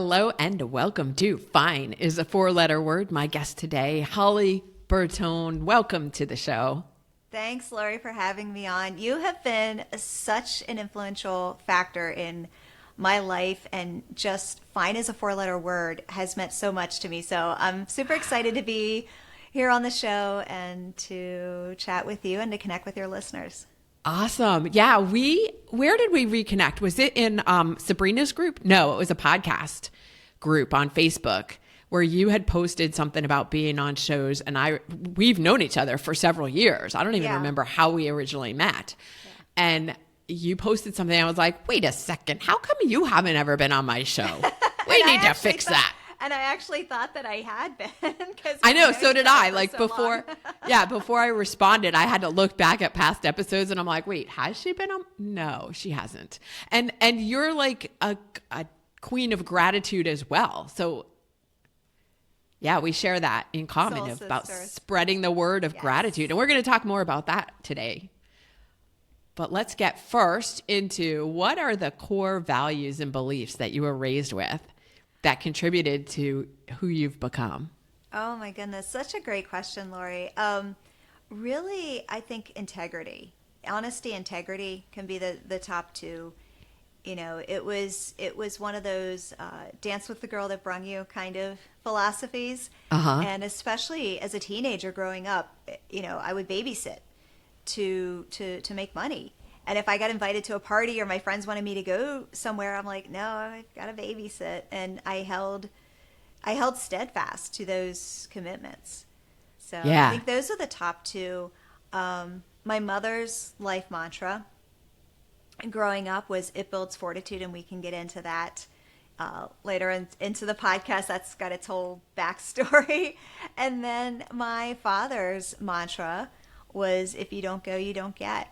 Hello and welcome to Fine is a four-letter word. My guest today, Holly Bertone. Welcome to the show. Thanks, Lori, for having me on. You have been such an influential factor in my life, and just Fine is a four-letter word has meant so much to me. So I'm super excited to be here on the show and to chat with you and to connect with your listeners. Awesome. Yeah, where did we reconnect? Was it in Sabrina's group? No, it was a podcast group on Facebook where you had posted something about being on shows, and we've known each other for several years. I don't even remember how we originally met. Yeah. And you posted something, I was like, wait a second, how come you haven't ever been on my show? We need to fix that. And I actually thought that I had been. I know, so did I. Like before, before I responded, I had to look back at past episodes and I'm like, wait, has she been on? No, she hasn't. And you're like a queen of gratitude as well. So yeah, we share that in common about spreading the word of gratitude. And we're going to talk more about that today. But let's get first into what are the core values and beliefs that you were raised with that contributed to who you've become? Oh my goodness, such a great question, Lori. Really, I think integrity, honesty, integrity can be the top two. You know, it was one of those dance with the girl that brung you kind of philosophies. And especially as a teenager growing up, you know, I would babysit to make money. And if I got invited to a party or my friends wanted me to go somewhere, I'm like, no, I've got to babysit. And I held steadfast to those commitments. So I think those are the top two. My mother's life mantra growing up was "It builds fortitude," and we can get into that later into the podcast. That's got its whole backstory. And then my father's mantra was, "If you don't go, you don't get."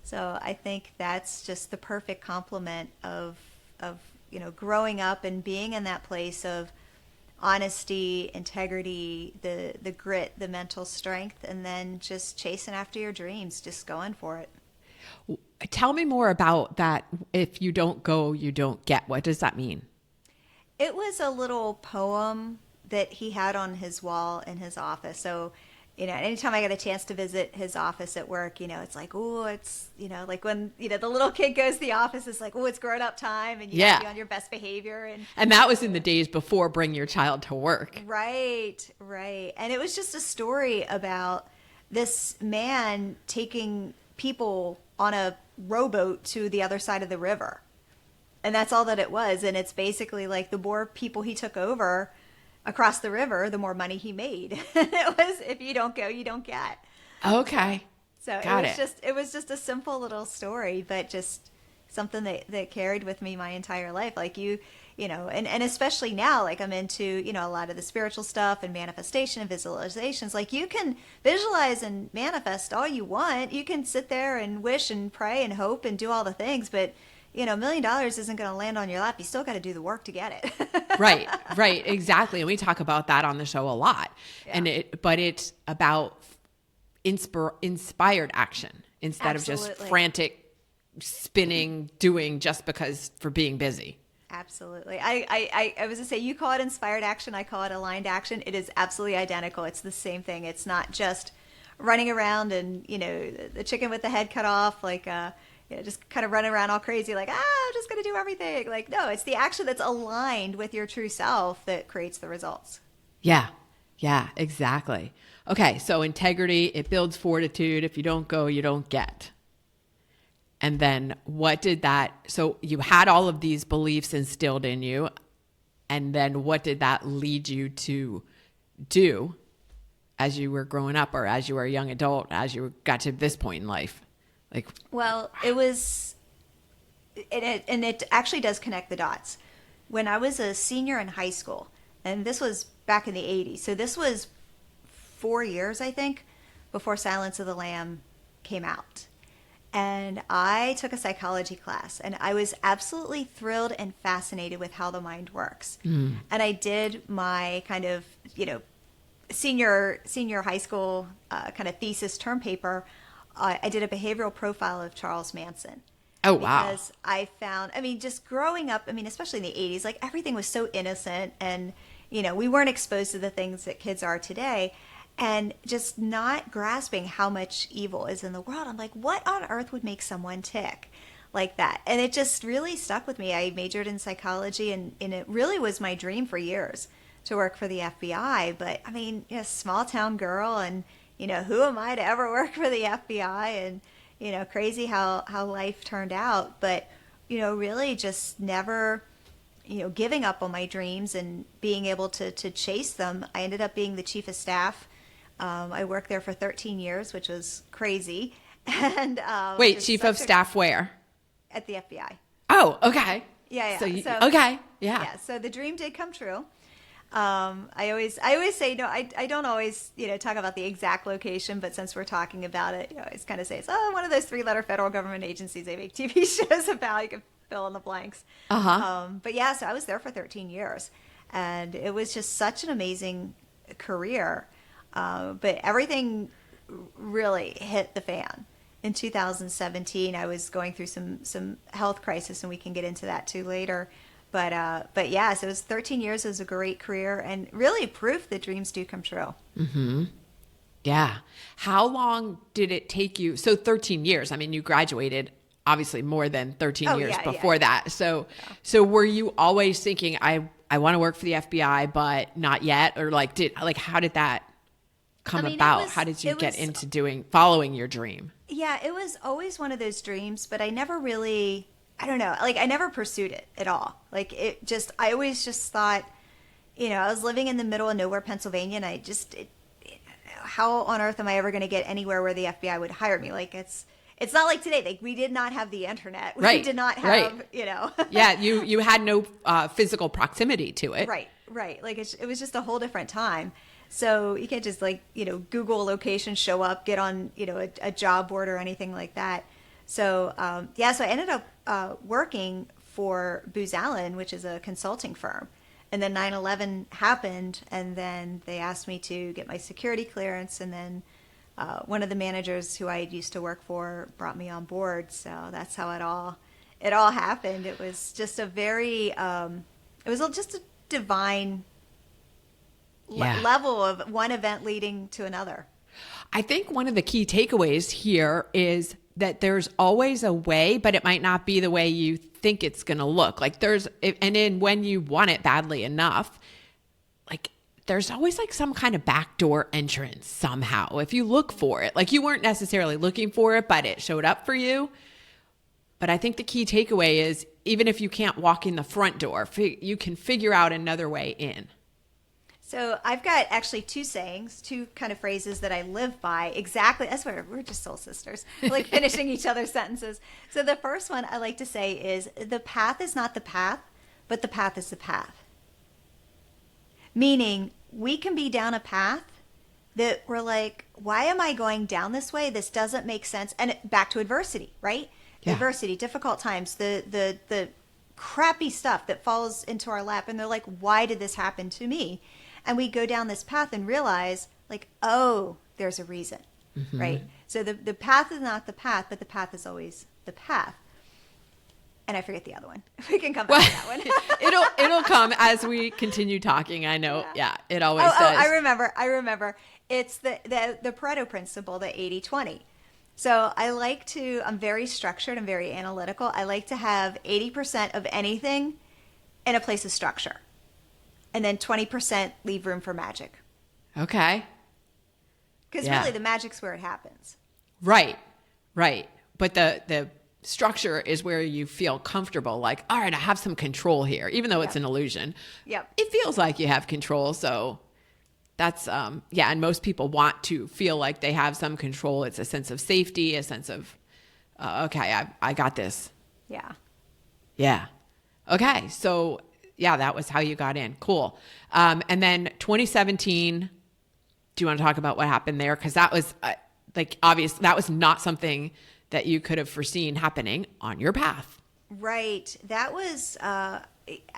So I think that's just the perfect complement of you know, growing up and being in that place of honesty, integrity, the grit, the mental strength, and then just chasing after your dreams, just going for it. Tell me more about that. If you don't go, you don't get. What does that mean? It was a little poem that he had on his wall in his office. So, you know, anytime I get a chance to visit his office at work, you know, it's like, oh, it's, you know, like when, you know, the little kid goes to the office, it's like, oh, it's grown up time and you have to be on your best behavior. And that was in the days before bring your child to work. Right. And it was just a story about this man taking people on a rowboat to the other side of the river. And that's all that it was. And it's basically like the more people he took over across the river, the more money he made. It was, if you don't go, you don't get. Okay. So it was just a simple little story, but just something that carried with me my entire life. Like you know, and especially now, like I'm into, you know, a lot of the spiritual stuff and manifestation and visualizations. Like you can visualize and manifest all you want. You can sit there and wish and pray and hope and do all the things, but you know, $1 million isn't going to land on your lap. You still got to do the work to get it. Right, exactly. And we talk about that on the show a lot. Yeah. But it's about inspired action instead of just frantic spinning, doing just because for being busy. Absolutely. I was going to say, you call it inspired action. I call it aligned action. It is absolutely identical. It's the same thing. It's not just running around and, you know, the chicken with the head cut off, like, you know, just kind of running around all crazy, like, I'm just going to do everything. Like, no, it's the action that's aligned with your true self that creates the results. Yeah, exactly. Okay, so integrity, it builds fortitude. If you don't go, you don't get. And then so you had all of these beliefs instilled in you, and then what did that lead you to do as you were growing up or as you were a young adult, as you got to this point in life? Like, well, it was, and it actually does connect the dots. When I was a senior in high school, and this was back in the 80s, so this was 4 years, I think, before Silence of the Lamb came out. And I took a psychology class, and I was absolutely thrilled and fascinated with how the mind works. And I did my kind of, you know, senior high school kind of thesis term paper. I did a behavioral profile of Charles Manson. Oh, wow. Because I found, I mean, just growing up, I mean, especially in the 80s, like everything was so innocent, and, you know, we weren't exposed to the things that kids are today, and just not grasping how much evil is in the world. I'm like, what on earth would make someone tick like that? And it just really stuck with me. I majored in psychology, and it really was my dream for years to work for the FBI. But I mean, you know, small town girl, and, you know, who am I to ever work for the FBI? And, you know, crazy how life turned out. But, you know, really just never, you know, giving up on my dreams and being able to chase them. I ended up being the chief of staff. I worked there for 13 years, which was crazy. And wait, chief of staff where? At the FBI. Oh, okay. Yeah. So okay. Yeah. So the dream did come true. I always say, no, I don't always, you know, talk about the exact location, but since we're talking about it, you know, I always kind of say it's one of those 3-letter federal government agencies they make TV shows about. You can fill in the blanks. But yeah, so I was there for 13 years, and it was just such an amazing career. But everything really hit the fan. In 2017, I was going through some health crisis, and we can get into that too later. But yeah, so it was 13 years. It was a great career, and really proof that dreams do come true. Mm-hmm. Yeah. How long did it take you? So 13 years. I mean, you graduated obviously more than 13 years before that. So were you always thinking, I want to work for the FBI, but not yet? Or how did that come about? How did you get into following your dream? Yeah, it was always one of those dreams, but I never really, I don't know, like I never pursued it at all. Like I always just thought, you know, I was living in the middle of nowhere, Pennsylvania, and how on earth am I ever going to get anywhere where the FBI would hire me? Like it's not like today. Like we did not have the internet. We did not have, you know. Yeah, you had no physical proximity to it. Right. Like it was just a whole different time. So you can't just Google a location, show up, get on, a job board or anything like that. So, so I ended up working for Booz Allen, which is a consulting firm. And then 9/11 happened, and then they asked me to get my security clearance, and then one of the managers who I used to work for brought me on board. So that's how it all happened. It was just just a divine level of one event leading to another. I think one of the key takeaways here is that there's always a way, but it might not be the way you think it's going to look. Like when you want it badly enough, like there's always like some kind of backdoor entrance somehow. If you look for it, like you weren't necessarily looking for it, but it showed up for you. But I think the key takeaway is even if you can't walk in the front door, you can figure out another way in. So I've got actually two kind of phrases that I live by exactly. That's where we're just soul sisters, like finishing each other's sentences. So the first one I like to say is, the path is not the path, but the path is the path. Meaning we can be down a path that we're like, why am I going down this way? This doesn't make sense. And back to adversity, right? Yeah. Adversity, difficult times, the crappy stuff that falls into our lap. And they're like, why did this happen to me? And we go down this path and realize, like, oh, there's a reason, right? So the path is not the path, but the path is always the path. And I forget the other one. We can come back to that one. it'll come as we continue talking. I know. Yeah, it always does. I remember. It's the Pareto principle, the 80-20. So I'm very structured. I'm very analytical. I like to have 80% of anything in a place of structure. And then 20% leave room for magic. Okay. Because really the magic's where it happens. Right. But the structure is where you feel comfortable, like, all right, I have some control here, even though it's an illusion. Yep. It feels like you have control. So that's, and most people want to feel like they have some control. It's a sense of safety, a sense of, okay, I got this. Yeah. Yeah. Okay. So that was how you got in. Cool. And then 2017, do you want to talk about what happened there? Because that was obvious. That was not something that you could have foreseen happening on your path. Right. That was, I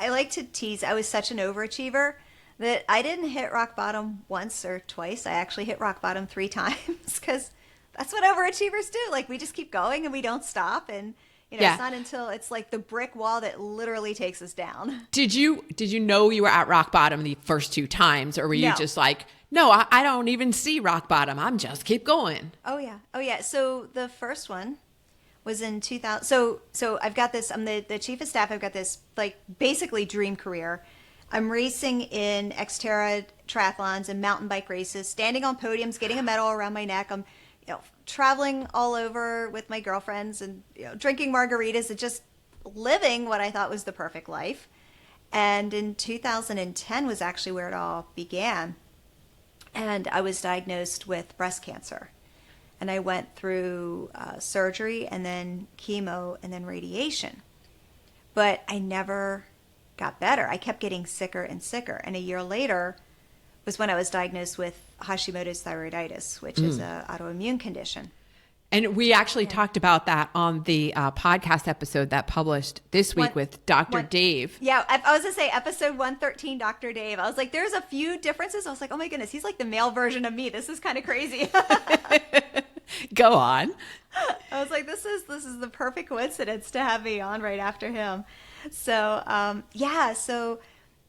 like to tease, I was such an overachiever that I didn't hit rock bottom once or twice. I actually hit rock bottom 3 times because that's what overachievers do. Like we just keep going and we don't stop. And, Yeah. It's not until it's like the brick wall that literally takes us down. Did you know you were at rock bottom the first 2 times, or were you No. just like, no, I don't even see rock bottom. I'm just keep going. Oh yeah. So the first one was in 2000. So I've got this. I'm the chief of staff. I've got this like basically dream career. I'm racing in Xterra triathlons and mountain bike races, standing on podiums, getting a medal around my neck. I'm, traveling all over with my girlfriends and drinking margaritas and just living what I thought was the perfect life. And in 2010 was actually where it all began. And I was diagnosed with breast cancer. And I went through surgery and then chemo and then radiation. But I never got better. I kept getting sicker and sicker. And a year later was when I was diagnosed with Hashimoto's thyroiditis, which is an autoimmune condition. And we actually talked about that on the podcast episode that published this week with Dr. Dave. Yeah, I was going to say episode 113, Dr. Dave. I was like, there's a few differences. I was like, oh my goodness, he's like the male version of me. This is kind of crazy. Go on. I was like, this is the perfect coincidence to have me on right after him. So,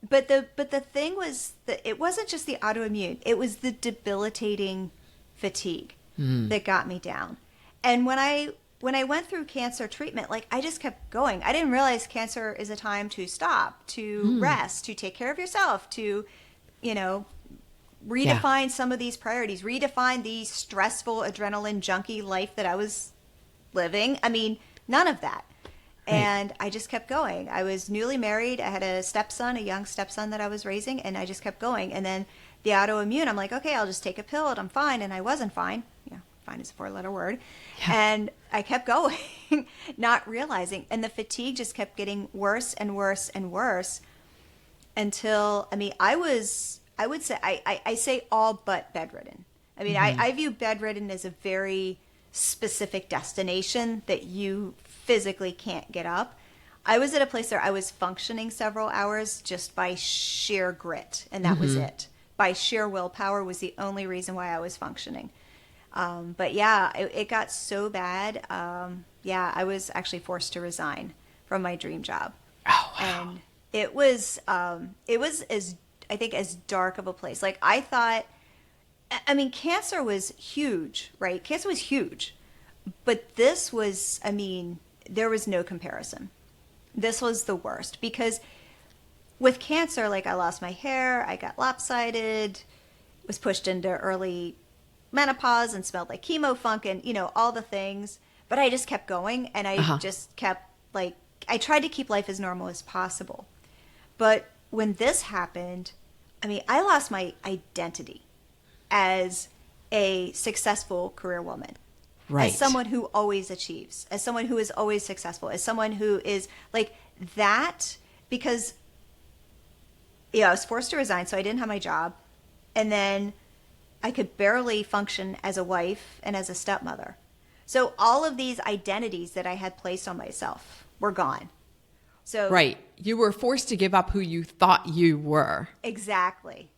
but the thing was that it wasn't just the autoimmune. It was the debilitating fatigue that got me down. And when I went through cancer treatment, like I just kept going. I didn't realize cancer is a time to stop, to rest, to take care of yourself, to, redefine some of these priorities, redefine the stressful adrenaline junkie life that I was living. I mean, none of that. And I just kept going. I was newly married. I had a young stepson that I was raising, and I just kept going. And then the autoimmune, I'm like, okay, I'll just take a pill and I'm fine. And I wasn't fine. Fine is a 4-letter word. Yeah. And I kept going, not realizing. And the fatigue just kept getting worse and worse and worse until, I would say, I say all but bedridden. I view bedridden as a very specific destination that you physically can't get up. I was at a place where I was functioning several hours just by sheer grit, and that was it. By sheer willpower was the only reason why I was functioning. But yeah, it got so bad. I was actually forced to resign from my dream job. Oh, wow. And it was as dark of a place. Like I thought, cancer was huge, right? Cancer was huge, but this was, there was no comparison. This was the worst because with cancer, like I lost my hair, I got lopsided, was pushed into early menopause and smelled like chemo funk and, all the things. But I just kept going and I just kept I tried to keep life as normal as possible. But when this happened, I lost my identity as a successful career woman. Right. As someone who always achieves, as someone who is always successful, as someone who is like that, because I was forced to resign, so I didn't have my job. And then I could barely function as a wife and as a stepmother. So all of these identities that I had placed on myself were gone. So right. You were forced to give up who you thought you were. Exactly.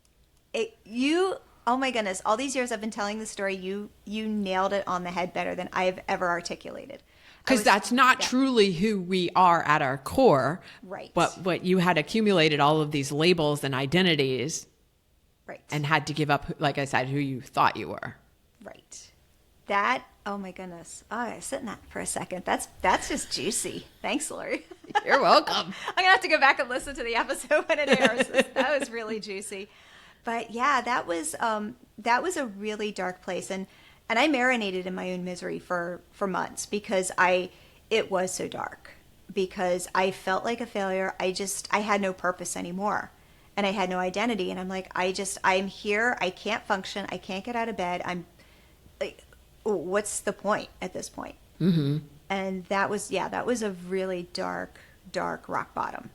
Oh my goodness, all these years I've been telling the story, you nailed it on the head better than I've ever articulated. Because that's not truly who we are at our core. Right. But what you had accumulated all of these labels and identities. Right. And had to give up, like I said, who you thought you were. Right. That, oh my goodness. Oh, I sit in that for a second. That's just juicy. Thanks, Lori. You're welcome. I'm going to have to go back and listen to the episode when it airs. That was really juicy. But yeah, that was a really dark place. And I marinated in my own misery for months because it was so dark. Because I felt like a failure. I had no purpose anymore. And I had no identity. And I'm like, I'm here. I can't function. I can't get out of bed. I'm like, what's the point at this point? Mm-hmm. And that was a really dark rock bottom.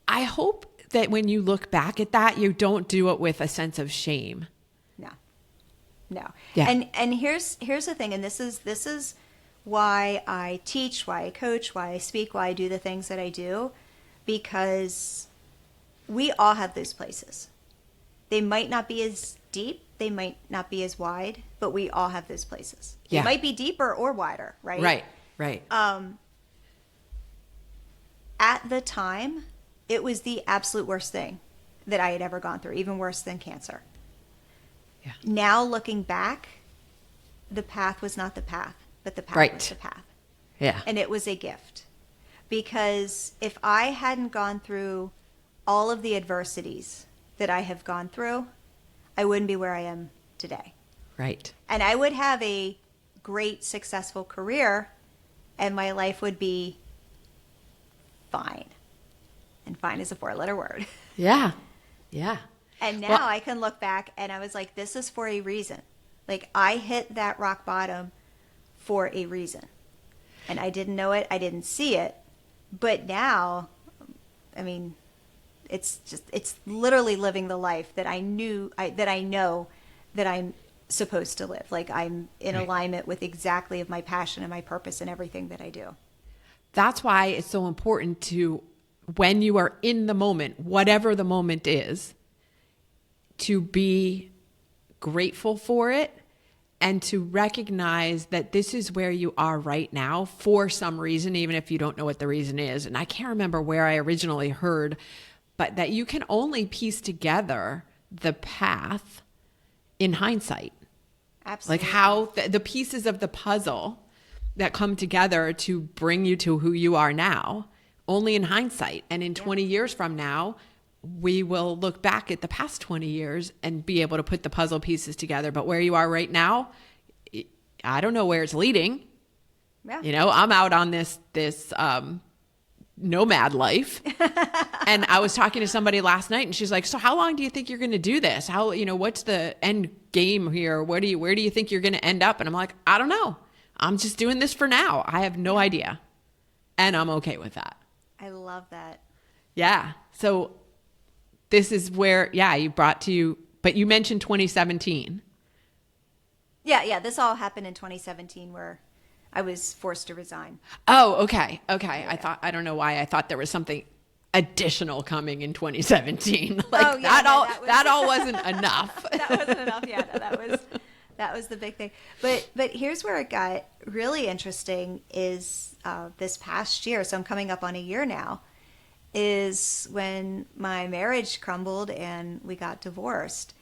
I hope that when you look back at that, you don't do it with a sense of shame. No. Yeah. And here's the thing. And this is why I teach, why I coach, why I speak, why I do the things that I do, because we all have those places. They might not be as deep, they might not be as wide, but we all have those places. Yeah. They might be deeper or wider, right? Right. Right. At the time, it was the absolute worst thing that I had ever gone through, even worse than cancer. Yeah. Now looking back, the path was not the path, but the path Right. was the path. Yeah. And it was a gift. Because if I hadn't gone through all of the adversities that I have gone through, I wouldn't be where I am today. Right. And I would have a great, successful career, and my life would be fine. And fine is a 4-letter word. Yeah. Yeah. And now Well- I can look back and I was like, this is for a reason. Like, I hit that rock bottom for a reason. And I didn't know it. I didn't see it. But now, I mean, it's literally living the life that I know that I'm supposed to live. Like, I'm in Right. alignment with exactly of my passion and my purpose and everything that I do. That's why it's so important to, when you are in the moment, whatever the moment is, to be grateful for it and to recognize that this is where you are right now for some reason, even if you don't know what the reason is. And I can't remember where I originally heard, but that you can only piece together the path in hindsight. Absolutely. Like how the pieces of the puzzle that come together to bring you to who you are now, only in hindsight. And in 20 years from now, we will look back at the past 20 years and be able to put the puzzle pieces together. But where you are right now, I don't know where it's leading. Yeah. You know, I'm out on this nomad life. And I was talking to somebody last night and she's like, so how long do you think you're going to do this? How, you know, what's the end game here? Where do you think you're going to end up? And I'm like, I don't know. I'm just doing this for now. I have no idea. And I'm okay with that. I love that. Yeah. So this is where, but you mentioned 2017. Yeah. This all happened in 2017 where I was forced to resign. Oh, okay. Yeah. I don't know why I thought there was something additional coming in 2017. Like that all wasn't enough. That wasn't enough. Yeah, no, that was the big thing. But here's where it got really interesting is this past year. So I'm coming up on a year now. Is when my marriage crumbled and we got divorced.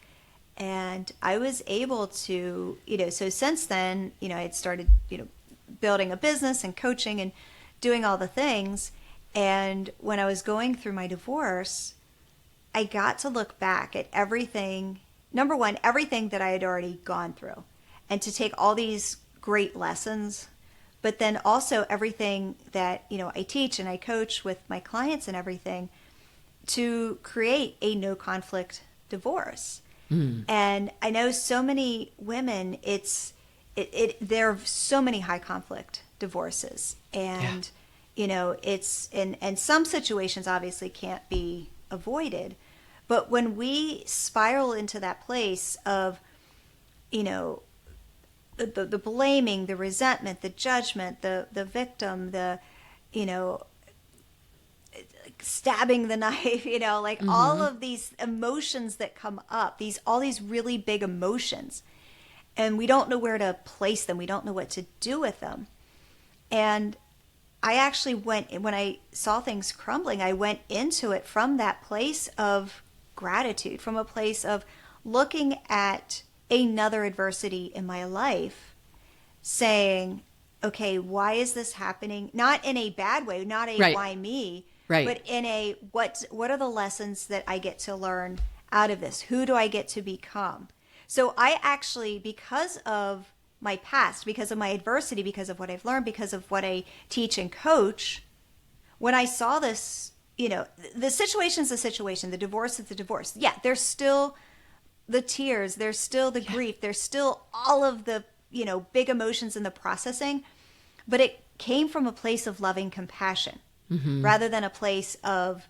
And I was able to, so since then, I had started, building a business and coaching and doing all the things. And when I was going through my divorce, I got to look back at everything, number one, everything that I had already gone through, and to take all these great lessons, but then also everything that, I teach and I coach with my clients and everything to create a no conflict divorce. And I know so many women, there are so many high conflict divorces, and it's and some situations obviously can't be avoided, but when we spiral into that place of the blaming, the resentment, the judgment, the victim, the stabbing the knife, all of these emotions that come up, all these really big emotions, and we don't know where to place them. We don't know what to do with them. And I actually when I saw things crumbling, I went into it from that place of gratitude, from a place of looking at another adversity in my life, saying, okay, why is this happening? Not in a bad way, not a why me, but in a what are the lessons that I get to learn out of this? Who do I get to become? So I actually, because of my past, because of my adversity, because of what I've learned, because of what I teach and coach, when I saw this, the situation's the situation, the divorce is the divorce. Yeah, there's still the tears, there's still the grief, there's still all of the, big emotions in the processing, but it came from a place of loving compassion rather than a place of,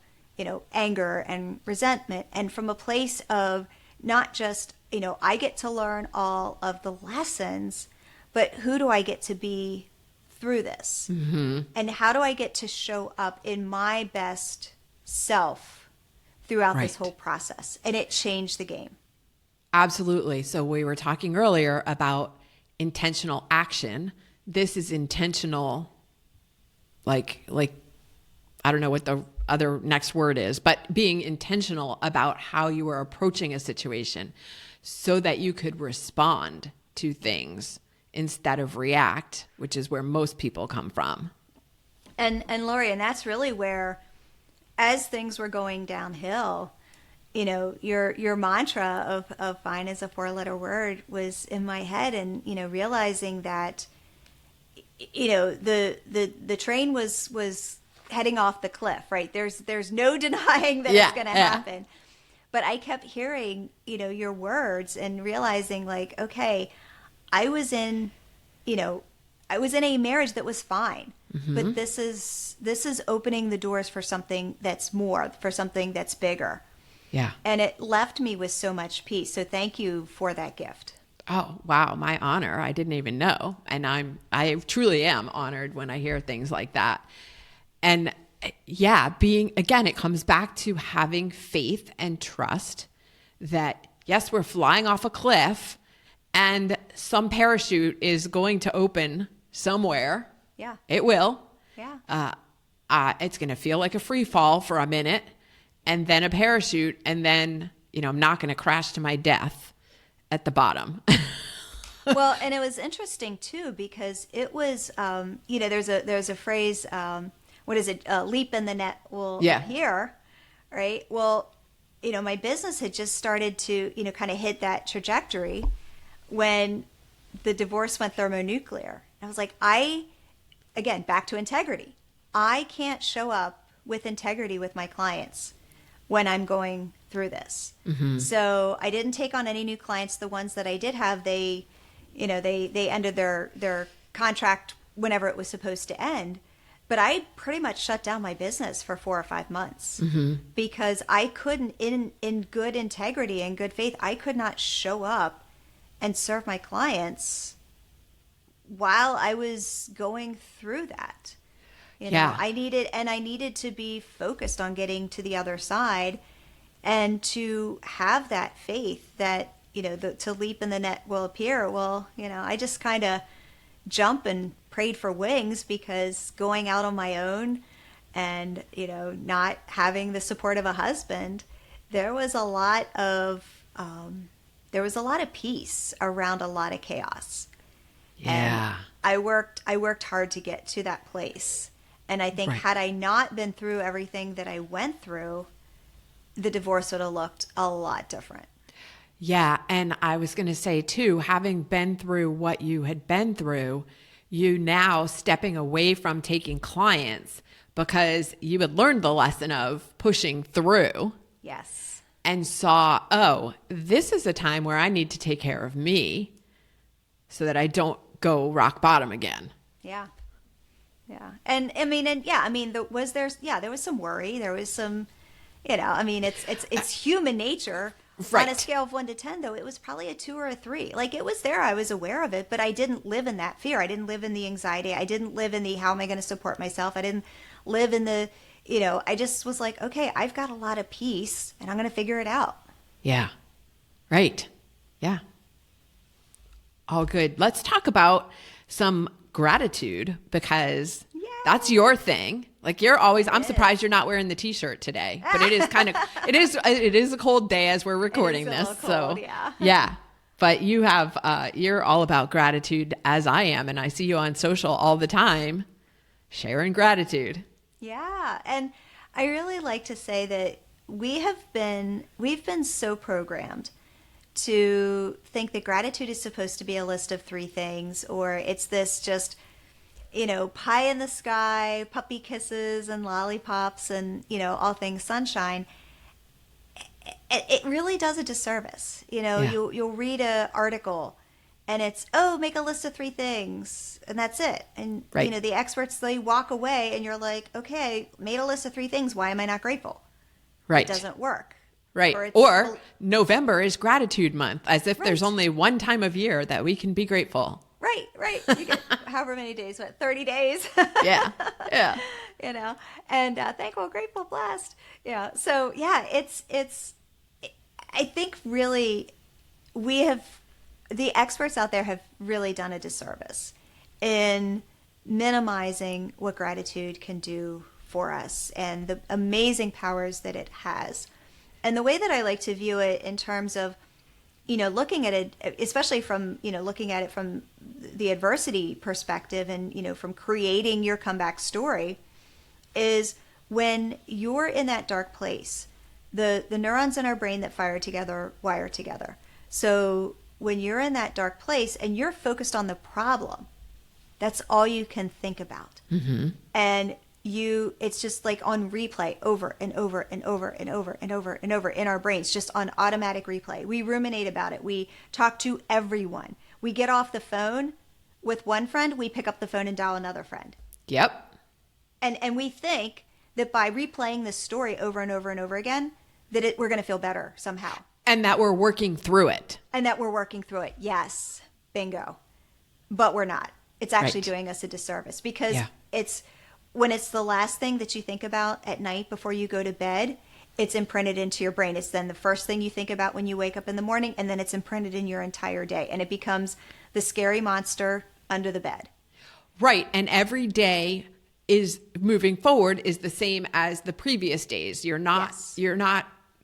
anger and resentment, and from a place of not just, I get to learn all of the lessons, but who do I get to be through this? And how do I get to show up in my best self throughout this whole process? And it changed the game. Absolutely. So we were talking earlier about intentional action. This is intentional like I don't know what the other next word is, but being intentional about how you were approaching a situation so that you could respond to things instead of react, which is where most people come from. And Lori, and that's really where, as things were going downhill, you know, your mantra of fine is a 4-letter word was in my head, and, you know, realizing that, you know, the train was heading off the cliff, right? There's no denying that it's going to happen. But I kept hearing, you know, your words and realizing like, okay, I was in a marriage that was fine, but this is opening the doors for something that's more, for something that's bigger. Yeah. And it left me with so much peace. So thank you for that gift. Oh, wow. My honor. I didn't even know. And I truly am honored when I hear things like that. And yeah, again, it comes back to having faith and trust that yes, we're flying off a cliff and some parachute is going to open somewhere. Yeah. It will. Yeah. It's going to feel like a free fall for a minute and then a parachute. And then, you know, I'm not going to crash to my death at the bottom. Well, and it was interesting too, because it was, you know, there's a phrase, what is it? Leap in the net will appear, right? Well, you know, my business had just started to, you know, kind of hit that trajectory when the divorce went thermonuclear. I was like, again, back to integrity. I can't show up with integrity with my clients when I'm going through this. Mm-hmm. So I didn't take on any new clients. The ones that I did have, they ended their contract whenever it was supposed to end. But I pretty much shut down my business for 4 or 5 months because I couldn't, in good integrity and good faith, I could not show up and serve my clients while I was going through that. You know, I needed to be focused on getting to the other side and to have that faith that, you know, to leap in the net will appear. Well, you know, I just kind of jump and prayed for wings, because going out on my own and, you know, not having the support of a husband, there was a lot of peace around a lot of chaos. Yeah. And I worked hard to get to that place. And I think had I not been through everything that I went through, the divorce would have looked a lot different. Yeah. And I was going to say too, having been through what you had been through, you now stepping away from taking clients because you had learned the lesson of pushing through. Yes. And saw, oh, this is a time where I need to take care of me so that I don't go rock bottom again. Yeah. Yeah. And there was some worry. There was some, you know, I mean, it's human nature. Right. On a scale of 1 to 10, though, it was probably a 2 or a 3. Like, it was there. I was aware of it, but I didn't live in that fear. I didn't live in the anxiety. I didn't live in the how am I going to support myself. I didn't live in the, you know, I just was like, okay, I've got a lot of peace and I'm going to figure it out. Yeah. Right. Yeah. All good. Let's talk about some gratitude, because that's your thing. Like, you're always, I'm surprised you're not wearing the t-shirt today, but it is kind of, it is a cold day as we're recording this. Cold, so yeah, but you have, you're all about gratitude, as I am. And I see you on social all the time sharing gratitude. Yeah. And I really like to say that we've been so programmed to think that gratitude is supposed to be a list of 3 things, or it's this just, you know, pie in the sky, puppy kisses and lollipops and, you know, all things sunshine. It really does a disservice. You know, you'll read an article and it's, make a list of 3 things and that's it. And, you know, the experts, they walk away and you're like, okay, made a list of 3 things. Why am I not grateful? Right. It doesn't work. Right. Or November is gratitude month, as if there's only one time of year that we can be grateful. Right. You get however many days, 30 days? Yeah. You know, and thankful, grateful, blessed. Yeah. So yeah, I think really the experts out there have really done a disservice in minimizing what gratitude can do for us and the amazing powers that it has. And the way that I like to view it in terms of, looking at it, especially from, looking at it from the adversity perspective and, from creating your comeback story, is when you're in that dark place, the neurons in our brain that fire together wire together. So when you're in that dark place and you're focused on the problem, that's all you can think about. Mm-hmm. And it's just like on replay over and over and over and over and over and over in our brains, just on automatic replay. We ruminate about it. We talk to everyone. We get off the phone with one friend, we pick up the phone and dial another friend. Yep. And we think that by replaying this story over and over and over again, that we're going to feel better somehow. And that we're working through it. Yes. Bingo. But we're not. It's actually Right. doing us a disservice because when it's the last thing that you think about at night before you go to bed, it's imprinted into your brain. It's then the first thing you think about when you wake up in the morning, and then it's imprinted in your entire day. And it becomes the scary monster under the bed. Right. And every day is moving forward is the same as the previous days. You're not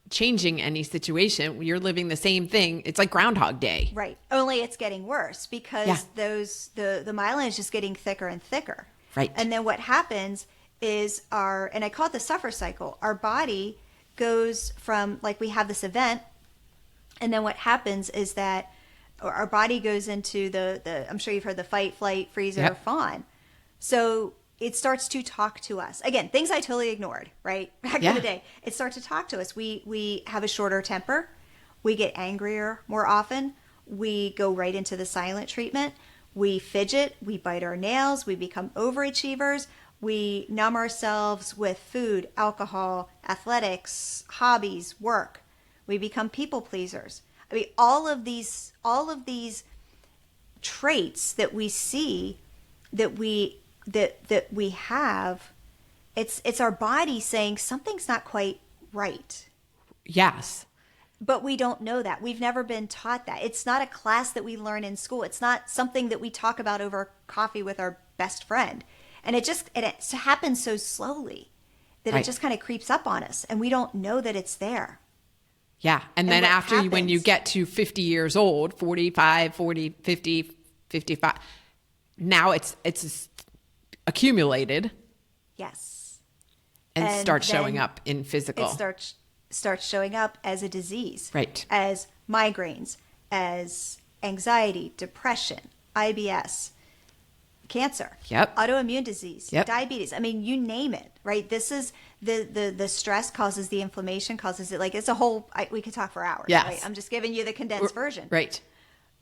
changing any situation. You're living the same thing. It's like Groundhog Day. Right. Only it's getting worse because the myelin is just getting thicker and thicker. Right. And then what happens is and I call it the suffer cycle. Our body goes from, like, we have this event, and then what happens is that our body goes into the I'm sure you've heard the fight, flight, freeze, or fawn. So it starts to talk to us. Again, things I totally ignored, right? Back in the day. It starts to talk to us. We have a shorter temper. We get angrier more often. We go right into the silent treatment. We fidget. We bite our nails. We become overachievers. We numb ourselves with food, alcohol, athletics, hobbies, work. We become people pleasers. I mean, all of these traits that we see that we have, it's our body saying something's not quite right. Yes. But we don't know that. We've never been taught that. It's not a class that we learn in school. It's not something that we talk about over coffee with our best friend. And it happens so slowly that it just kind of creeps up on us, and we don't know that it's there. Yeah. And then when you get to 50 years old, 45, 40, 50, 55, now it's accumulated. Yes. And starts showing up in physical. It starts showing up as a disease. Right. As migraines, as anxiety, depression, IBS, cancer, autoimmune disease, diabetes. I mean, you name it, right? This is the stress causes the inflammation, causes it, like, it's a whole, we could talk for hours. Yes. Right? I'm just giving you the condensed version. Right.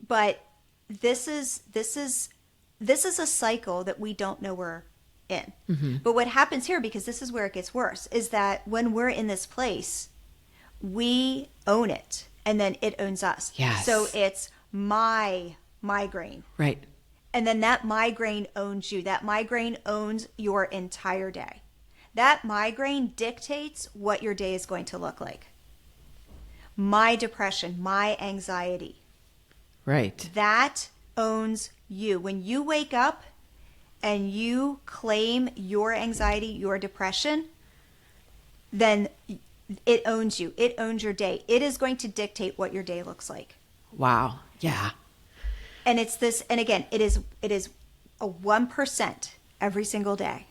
But this is a cycle that we don't know we're in. Mm-hmm. But what happens here, because this is where it gets worse, is that when we're in this place, we own it, and then it owns us. Yes. So it's my migraine. Right. And then that migraine owns you. That migraine owns your entire day. That migraine dictates what your day is going to look like. My depression, my anxiety. Right. That owns you. When you wake up and you claim your anxiety, your depression, then it owns you. It owns your day. It is going to dictate what your day looks like. Wow. Yeah. And it's this, and again, it is a 1% every single day.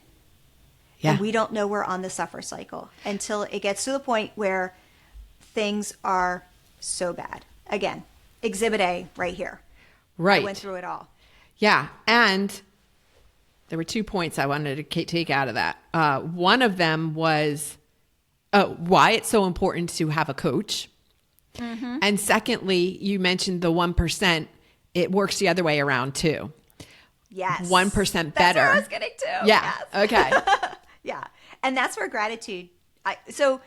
Yeah. And we don't know we're on the suffer cycle until it gets to the point where things are so bad. Again, Exhibit A right here. Right. I went through it all. Yeah. And there were 2 points I wanted to take out of that. One of them was why it's so important to have a coach. Mm-hmm. And secondly, you mentioned the 1%. It works the other way around too. Yes. 1% better. That's what I was getting to. Yeah. Yes. Okay. Yeah. And that's where gratitude, so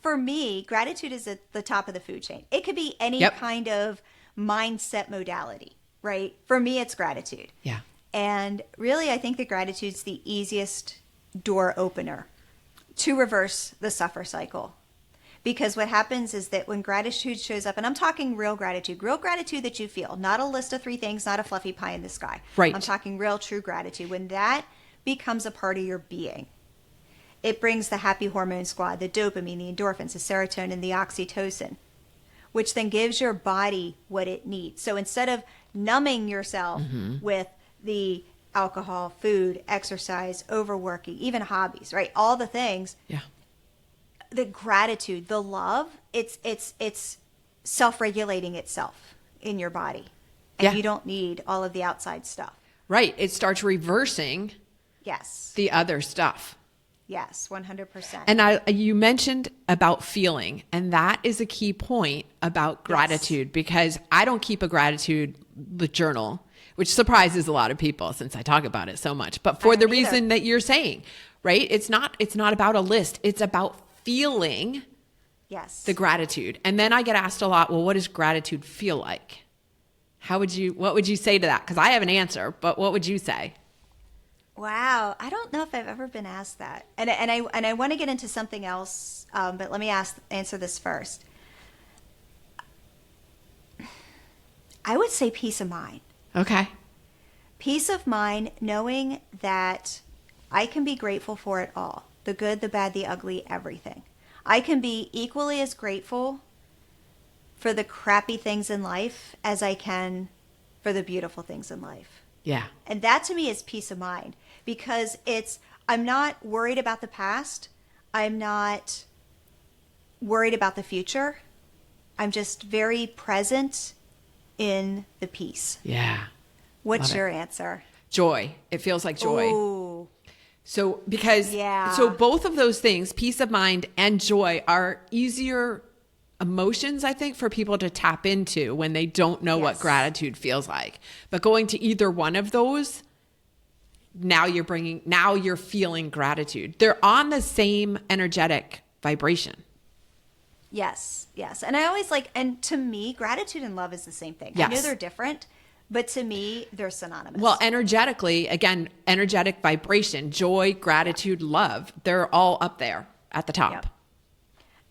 for me, gratitude is at the top of the food chain. It could be any kind of mindset modality, right? For me, it's gratitude. Yeah. And really, I think that gratitude's the easiest door opener to reverse the suffer cycle. Because what happens is that when gratitude shows up, and I'm talking real gratitude that you feel, not a list of 3 things, not a fluffy pie in the sky. Right. I'm talking real, true gratitude. When that becomes a part of your being, it brings the happy hormone squad, the dopamine, the endorphins, the serotonin, the oxytocin, which then gives your body what it needs. So instead of numbing yourself with the alcohol, food, exercise, overworking, even hobbies, right? All the things. Yeah. The gratitude, the love, it's self-regulating itself in your body. And you don't need all of the outside stuff. Right. It starts reversing Yes. the other stuff. Yes, 100%. And you mentioned about feeling, and that is a key point about gratitude, because I don't keep a gratitude journal, which surprises a lot of people since I talk about it so much. But for the reason that you're saying, right? It's not about a list. It's about feeling the gratitude. And then I get asked a lot, well, what does gratitude feel like? What would you say to that? Because I have an answer, but what would you say? Wow, I don't know if I've ever been asked that, and I want to get into something else, but let me answer this first. I would say peace of mind. Okay. Peace of mind, knowing that I can be grateful for it all, the good, the bad, the ugly, everything. I can be equally as grateful for the crappy things in life as I can for the beautiful things in life. Yeah. And that to me is peace of mind, because I'm not worried about the past. I'm not worried about the future. I'm just very present in the peace. Yeah. What's your answer? Joy. It feels like joy. Ooh. So so both of those things, peace of mind and joy, are easier emotions, I think, for people to tap into when they don't know what gratitude feels like. But going to either one of those, now you're feeling gratitude. They're on the same energetic vibration. Yes. And I always and to me, gratitude and love is the same thing. Yes. I know they're different, but to me, they're synonymous. Well, energetically, again, energetic vibration, joy, gratitude, love, they're all up there at the top. Yep.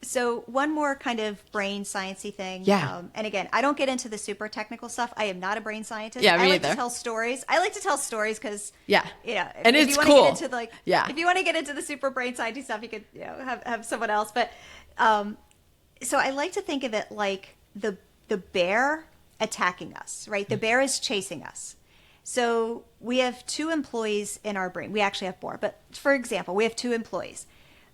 So one more kind of brain sciencey thing. Yeah. And again, I don't get into the super technical stuff. I am not a brain scientist. Yeah, me I like either. to tell stories. I like to tell stories because, Yeah. And it's you want cool. to get into if you want to get into the super brain sciencey stuff, you could have someone else. But so I like to think of it like the bear attacking us, right? The bear is chasing us. So we have 2 employees in our brain. We actually have 4, but for example, we have 2 employees.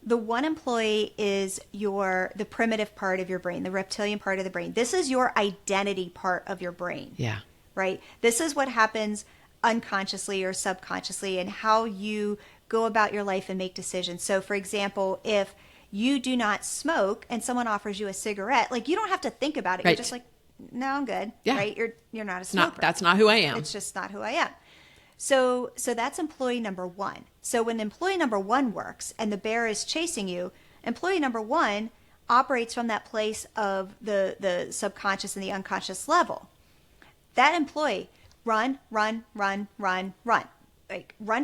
The one employee is the primitive part of your brain, the reptilian part of the brain. This is your identity part of your brain. Yeah. Right? This is what happens unconsciously or subconsciously and how you go about your life and make decisions. So for example, if you do not smoke and someone offers you a cigarette, you don't have to think about it. Right. You're just like, no, I'm good. Yeah. Right? You're not a smoker. That's not who I am. It's just not who I am. So that's employee number 1. So when employee number 1 works and the bear is chasing you, employee number 1 operates from that place of the subconscious and the unconscious level. That employee, run. Run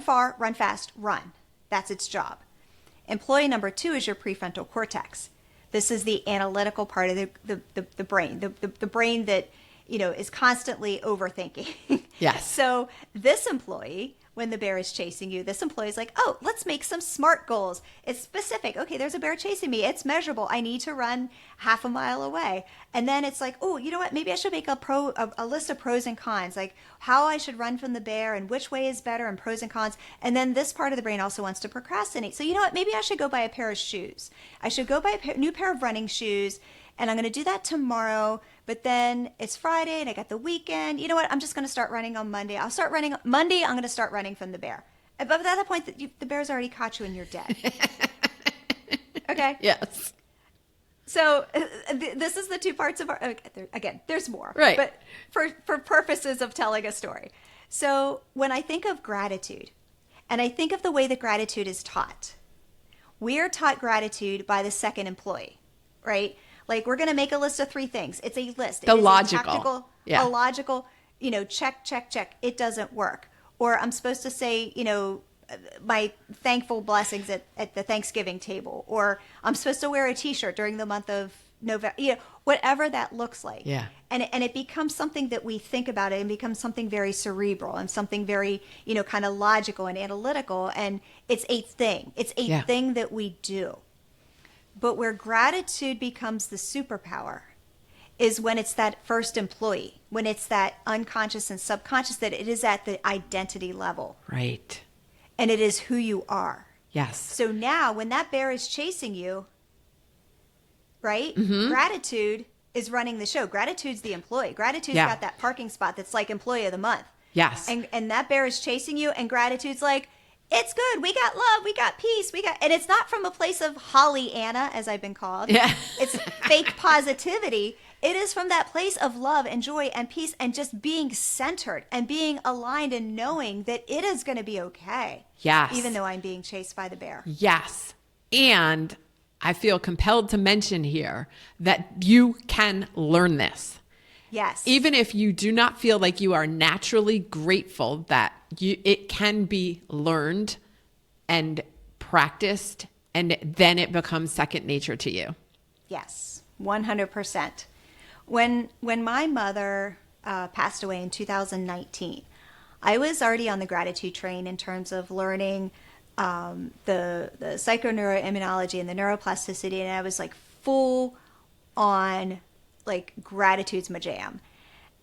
far, run fast, run. That's its job. Employee number 2 is your prefrontal cortex. This is the analytical part of the brain, the brain that is constantly overthinking. Yes. So this employee, when the bear is chasing you, this employee is like, oh, let's make some SMART goals. It's specific. Okay, there's a bear chasing me. It's measurable. I need to run half a mile away. And then it's like, oh, you know what? Maybe I should make a list of pros and cons, like how I should run from the bear and which way is better and pros and cons. And then this part of the brain also wants to procrastinate. So you know what? Maybe I should go buy a pair of shoes. I should go buy a new pair of running shoes. And I'm going to do that tomorrow, but then it's Friday and I got the weekend. You know what? I'm just going to start running on Monday. I'll start running Monday. I'm going to start running from the bear. But at that point, the bear's already caught you and you're dead. Okay? Yes. So this is the 2 parts of our, again, there's more. Right. But for purposes of telling a story. So when I think of gratitude, and I think of the way that gratitude is taught, we are taught gratitude by the second employee, right? We're going to make a list of 3 things. It's a list. The it is logical. A tactical, yeah. A logical, check. It doesn't work. Or I'm supposed to say, my thankful blessings at the Thanksgiving table, or I'm supposed to wear a t-shirt during the month of November, whatever that looks like. Yeah. And it becomes something that we think about, it and becomes something very cerebral and something very, kind of logical and analytical. And it's a thing. It's a thing that we do. But where gratitude becomes the superpower is when it's that first employee, when it's that unconscious and subconscious, that it is at the identity level. Right. And it is who you are. Yes. So now when that bear is chasing you, right? Mm-hmm. Gratitude is running the show. Gratitude's the employee. Gratitude's got that parking spot that's like employee of the month. Yes. And that bear is chasing you, and gratitude's like, it's good. We got love. We got peace. And it's not from a place of Pollyanna, as I've been called. Yeah. It's fake positivity. It is from that place of love and joy and peace and just being centered and being aligned and knowing that it is going to be okay. Yes. Even though I'm being chased by the bear. Yes. And I feel compelled to mention here that you can learn this. Yes. Even if you do not feel like you are naturally grateful, that it can be learned and practiced, and then it becomes second nature to you. Yes, 100%. When my mother passed away in 2019, I was already on the gratitude train in terms of learning the psychoneuroimmunology and the neuroplasticity, and I was like full on, like, gratitude's my jam.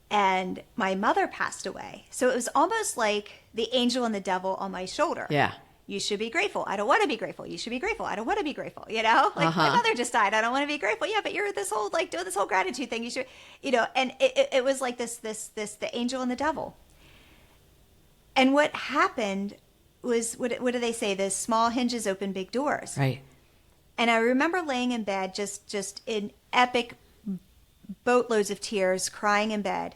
And my mother passed away. So it was almost like the angel and the devil on my shoulder. Yeah. You should be grateful. I don't want to be grateful. You should be grateful. I don't want to be grateful. Like, my mother just died. I don't want to be grateful. Yeah, but you're this whole, like, doing this whole gratitude thing. You should, and it was like this, the angel and the devil. And what happened was, what do they say? The small hinges open big doors. Right. And I remember laying in bed, just in epic boatloads of tears, crying in bed.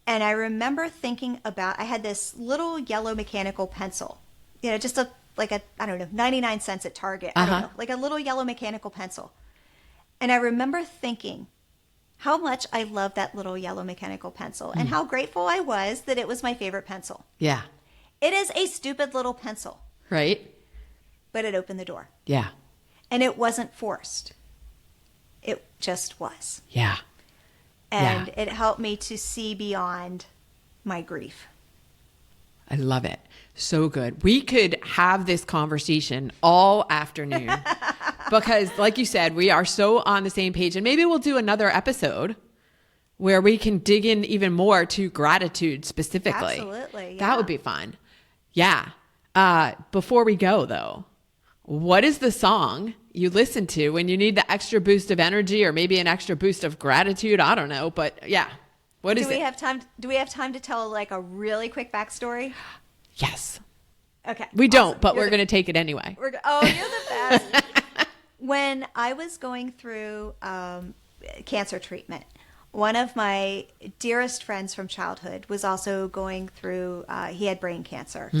And I remember thinking about, I had this little yellow mechanical pencil, just I don't know, 99 cents at Target. I don't know, like a little yellow mechanical pencil. And I remember thinking how much I loved that little yellow mechanical pencil and how grateful I was that it was my favorite pencil. Yeah. It is a stupid little pencil. Right. But it opened the door. Yeah. And it wasn't forced. It just was. Yeah. And it helped me to see beyond my grief. I love it. So good. We could have this conversation all afternoon because, like you said, we are so on the same page. And maybe we'll do another episode where we can dig in even more to gratitude specifically. Absolutely. Yeah. That would be fun. Yeah. Before we go, though, what is the song you listen to when you need the extra boost of energy or maybe an extra boost of gratitude? I don't know, but yeah. What is it? Do we have time to tell, like, a really quick backstory? Yes. Okay. We don't, but we're going to take it anyway. You're the best. When I was going through cancer treatment, one of my dearest friends from childhood was also going through, he had brain cancer.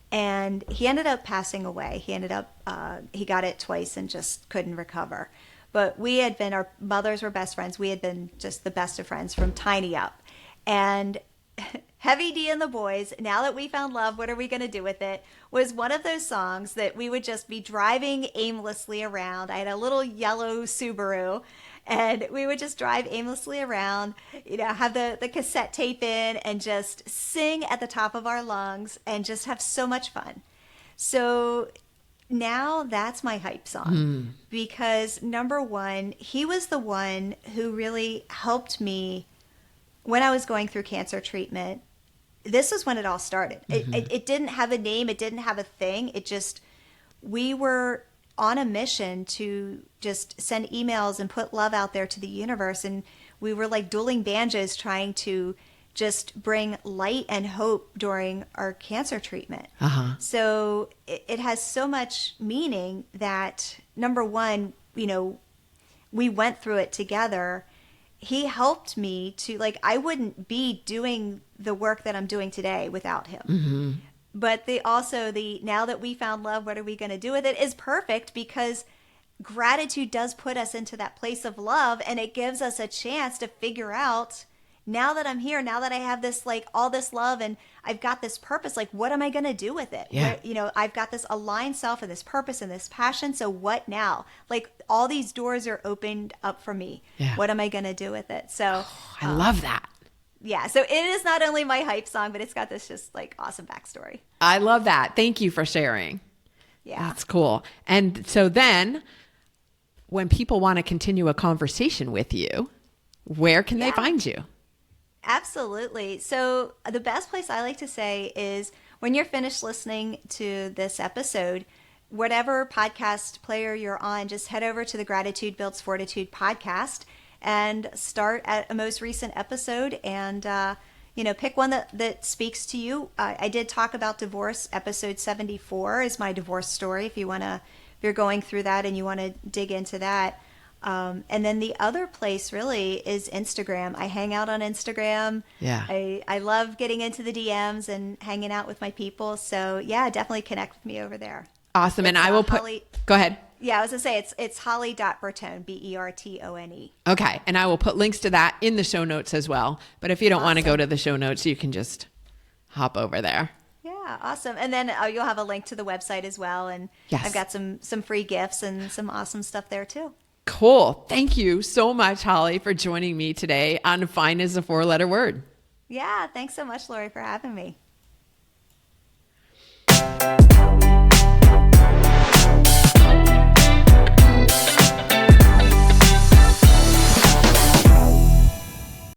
And he ended up passing away. He got it twice and just couldn't recover. But our mothers were best friends. We had been just the best of friends from tiny up. And Heavy D and the Boys, Now That We Found Love, What Are We Gonna Do With It, was one of those songs that we would just be driving aimlessly around. I had a little yellow Subaru, and we would just drive aimlessly around, have the cassette tape in and just sing at the top of our lungs and just have so much fun. So now that's my hype song because, number one, he was the one who really helped me when I was going through cancer treatment. This is when it all started. It didn't have a name. It didn't have a thing. We were on a mission to just send emails and put love out there to the universe. And we were like dueling banjos trying to just bring light and hope during our cancer treatment. So it has so much meaning that, number one, we went through it together. He helped me to, like, I wouldn't be doing the work that I'm doing today without him. But Now That We Found Love, What Are We Going to Do With It is perfect because gratitude does put us into that place of love, and it gives us a chance to figure out, now that I'm here, now that I have this, like, all this love, and I've got this purpose. Like, what am I going to do with it? Yeah. Where, you know, I've got this aligned self and this purpose and this passion. So what now? Like, all these doors are opened up for me. Yeah. What am I going to do with it? So I love that. yeah. So it is not only my hype song, but it's got this just like awesome backstory. I love that. Thank you for sharing. Yeah. That's cool. And so then when people want to continue a conversation with you, where can they find you? Absolutely. So the best place I like to say is when you're finished listening to this episode, whatever podcast player you're on, just head over to the Gratitude Builds Fortitude podcast and start at a most recent episode and, you know, pick one that speaks to you. I did talk about divorce. Episode 74 is my divorce story. If you're going through that and you want to dig into that. And then the other place really is Instagram. I hang out on Instagram. Yeah. I love getting into the DMs and hanging out with my people. So yeah, definitely connect with me over there. Awesome. And I will put, go ahead. Yeah, I was going to say it's Holly.Bertone, Bertone. Okay. And I will put links to that in the show notes as well. But if you don't want to go to the show notes, you can just hop over there. Yeah, awesome. And then you'll have a link to the website as well. And Yes. I've got some free gifts and some awesome stuff there too. Cool. Thank you so much, Holly, for joining me today on Fine is a 4-letter word. Yeah, thanks so much, Lori, for having me.